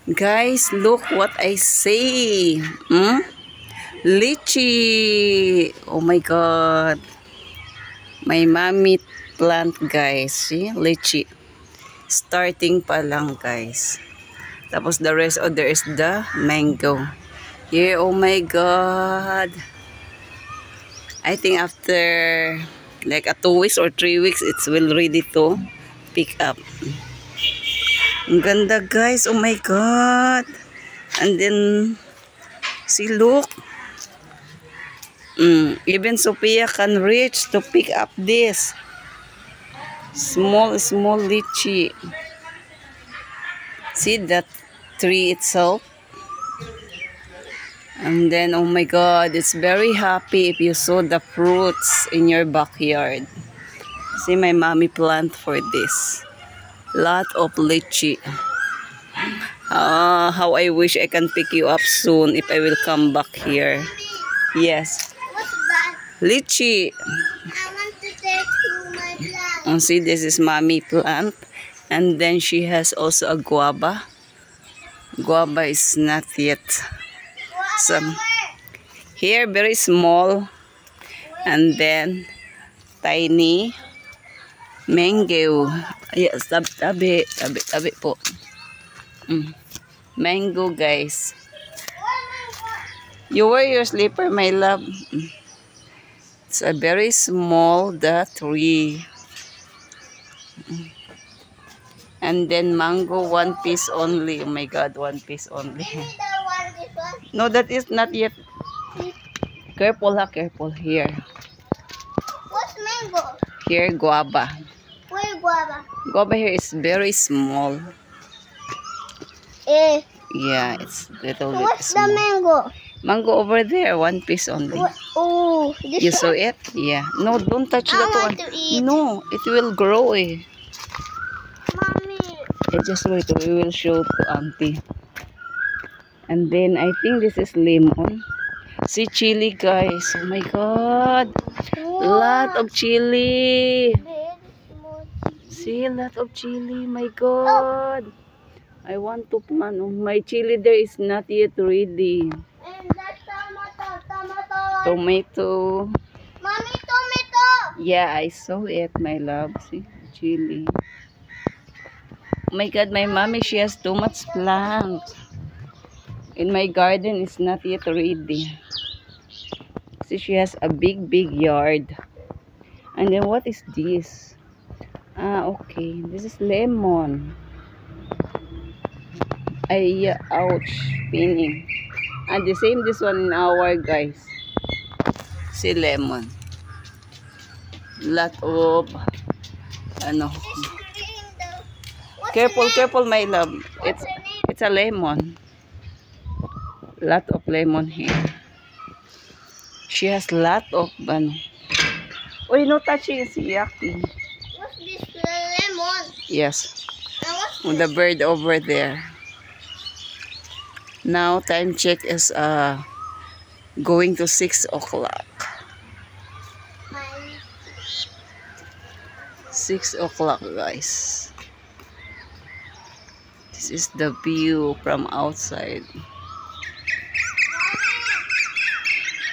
Guys, look what I see. Lychee. Oh my God. My mommy plant, guys. See? Lychee. Starting pa lang, guys. Tapos the rest, there is the mango. Here, oh my God. I think after like 2 weeks or 3 weeks, it will ready to pick up. Ang ganda, guys. Oh my God. And then, see, look. Even Sophia can reach to pick up this. Small lychee. See that tree itself? And then, oh my God, it's very happy if you saw the fruits in your backyard. See my mommy plant for this. Lot of lychee. How I wish I can pick you up soon if I will come back here. Yes. What's that? Lychee. I want to take to my plant. See, this is mommy plant. And then she has also a guava. Guava is not yet. Some here very small. And then tiny mango. Yes, tabi po. Mango, guys. You wear your slipper, my love. It's a very small tree. And then mango, 1 piece only. Oh my God, 1 piece only. No, that is not yet. Careful, careful. Here. What's mango? Here, guava. Where guava? Guava here is very small. Yeah, it's little bit What's small. the mango? Mango over there, 1 piece only. Oh, this You saw it? Yeah. No, don't touch that one. want to eat. No, it will grow. Mommy. Just wait, we will show to auntie. And then I think this is lemon. See chili, guys. Oh my God. Lot of chili. See, lot of chili. My God. I want to plant. Oh, my chili there is not yet ready. And that's tomato. Tomato. Mommy, tomato. Yeah, I saw it, my love. See, chili. Oh my God, my mommy, she has too much plants. In my garden, it's not yet ready. See, she has a big yard. And then what is this? Okay. This is lemon. Ouch. Spinning. And the same this one in our, guys. See, lemon. Lot of, Careful, my love. It's a lemon. Lot of lemon here. She has lot of Oh, no touching, it's yucky. What's this lemon? Yes. And what's The bird over there. Now time check is going to 6 o'clock. 6 o'clock, guys. This is the view from outside.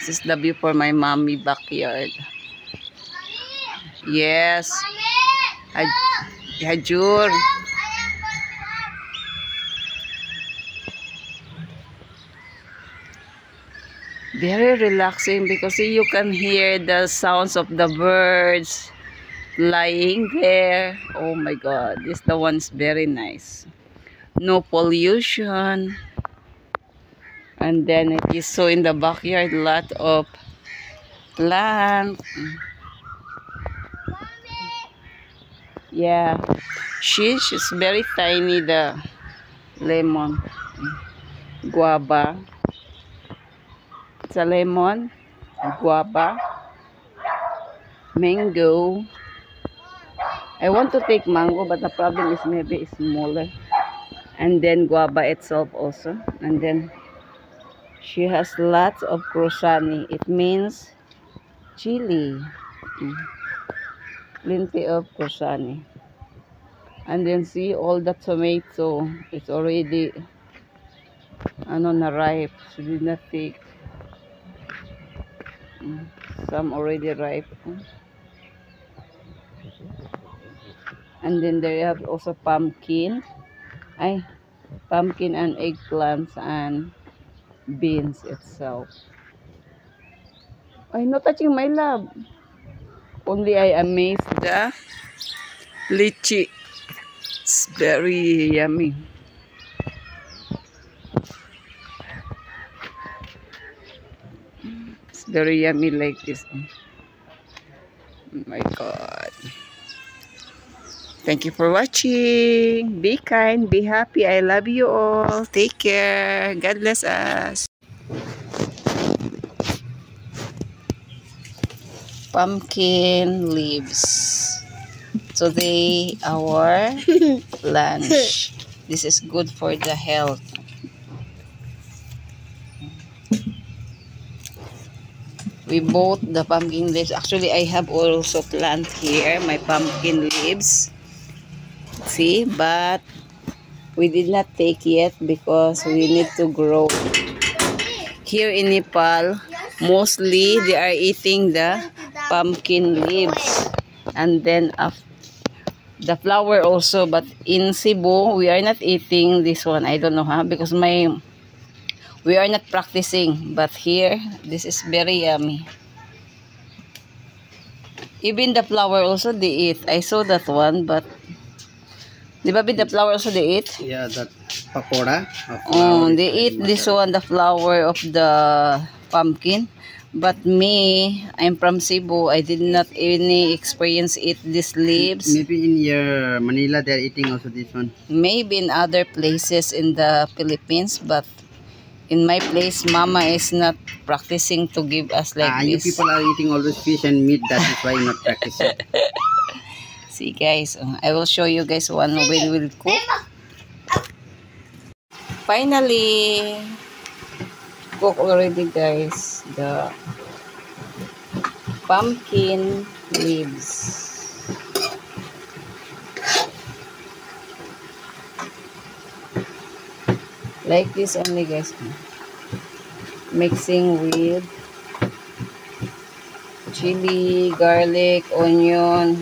This is the view for my mommy backyard. Yes. Hajur. Very relaxing because you can hear the sounds of the birds flying there. Oh my God, this the one's very nice. No pollution. And then if you saw in the backyard, lot of plants. Yeah, she's very tiny. The lemon, guava. It's a lemon, guava, mango. I want to take mango, but the problem is maybe it's smaller. And then guava itself also. And then she has lots of crosani. It means chili. Plenty of crosani. And then see all the tomato. It's already ano na ripe. So did not take. Some already ripe. And then there you have also pumpkin. Pumpkin and eggplants and beans itself. Ay, no touching my love. Only I amazed the lychee. It's very yummy. It's very yummy like this. Oh my God. Thank you for watching. Be kind, be happy. I love you all. Take care. God bless us. Pumpkin leaves. Today, our lunch. This is good for the health. We bought the pumpkin leaves. Actually, I have also plant here my pumpkin leaves. See, but we did not take yet because we need to grow. Here in Nepal, mostly they are eating the pumpkin leaves and then the flower also. But in Cebu, we are not eating this one. I don't know because we are not practicing. But here, this is very yummy. Even the flower also they eat. I saw that one, but di ba the flower also they eat? Yeah, that pakoda. Oh, they eat this one, the flower of the pumpkin. But me, I'm from Cebu. I did not any experience eat these leaves. Maybe in your Manila they're eating also this one. Maybe in other places in the Philippines, but in my place, Mama is not practicing to give us like You this. people are eating always fish and meat. That is why you're not practicing. See guys, I will show you guys one we will cook. Finally, cook already guys the pumpkin leaves. Like this only guys. Mixing with chili, garlic, onion.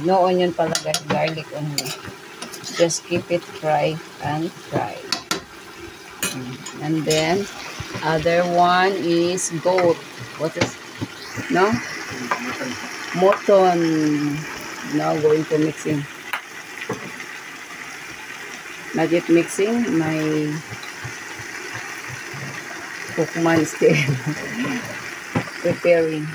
No onion pala guys, garlic only. Just keep it fry and fry. And then other one is goat. What is no? Mutton. Now going to mixing. Not yet mixing. My cookman is still preparing.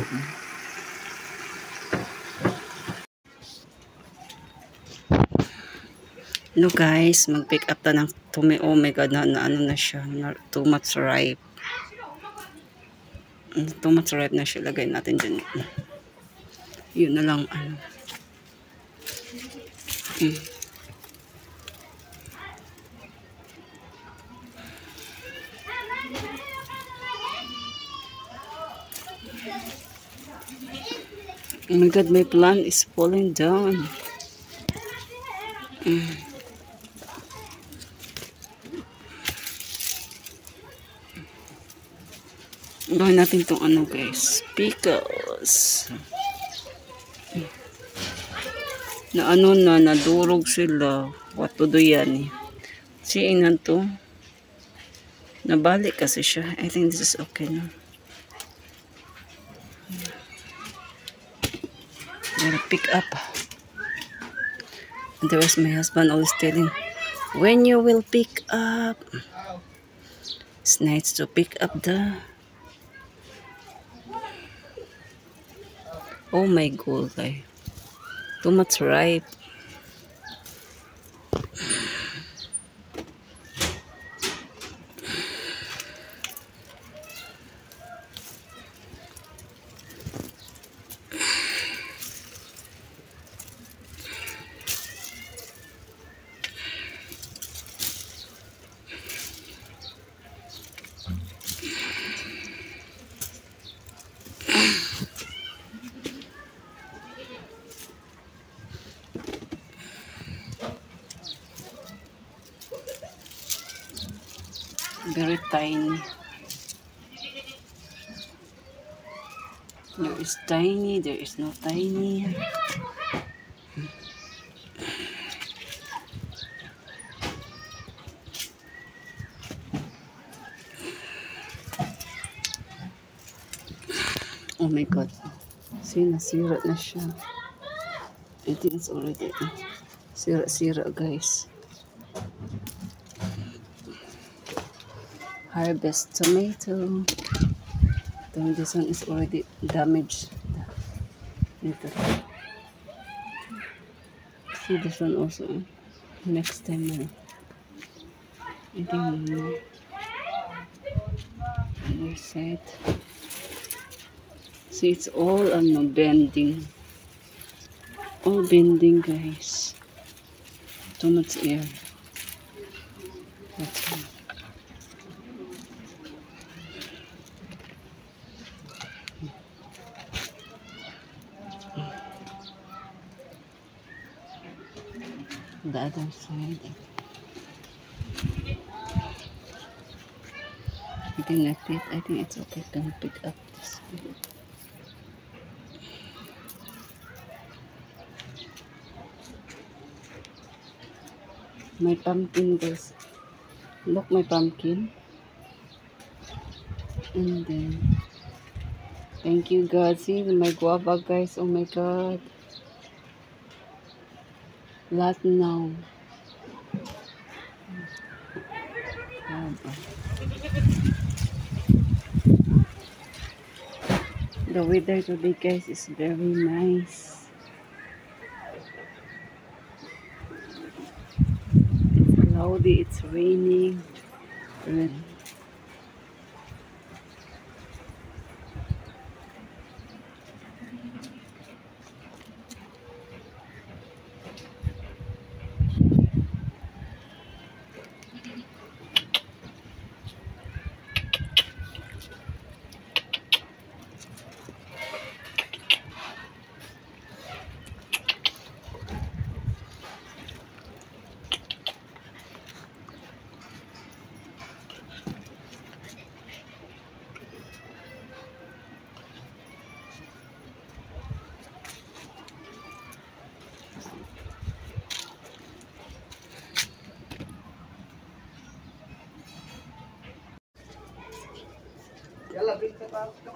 No guys, mag-pick up na ng tumi. Oh my god, na ano na siya. Too much ripe. Too much ripe na siya. Lagay natin dyan. Yun na lang. Ano. Oh my god, my plant is falling down. Gawin natin itong ano guys, pickles. Na ano na, nadurog sila. What to do yan eh. Siingan to. Nabalik kasi siya. I think this is okay na. Gotta pick up. And there was my husband always telling, when you will pick up. It's nice to pick up the. Oh my god, too much ripe. Very tiny. There is tiny, there is no tiny. Oh my God. See, nasira na siya. I think it's already sira-sira, guys. Harvest tomato. This one is already damaged. Ito. See this one also. Next time na. I think other side. See, it's all bending. All bending, guys. Too much air. That's all. The other side. I think that's it. I think it's okay to pick up this. My pumpkin, guys. Look, my pumpkin. And then, thank you, God. See, my guava, guys. Oh my God. Lot now. The weather today, guys, is very nice. It's cloudy, it's raining.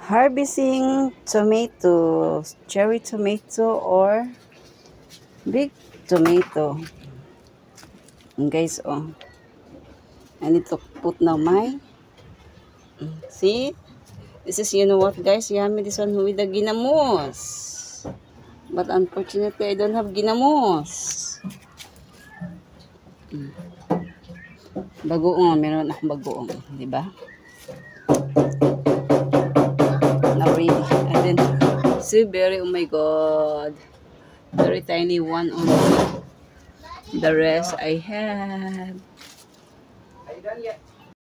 Harvesting tomatoes, cherry tomato or big tomato. And guys, oh, I need to put now my, see, this is, you know what, guys, yummy, this one with the ginamos. But unfortunately, I don't have ginamos. Bagoong, meron akong bagoong, di ba? Now ready. And then, see, berry, oh my God. Very tiny one only. The rest I have. Are you done yet?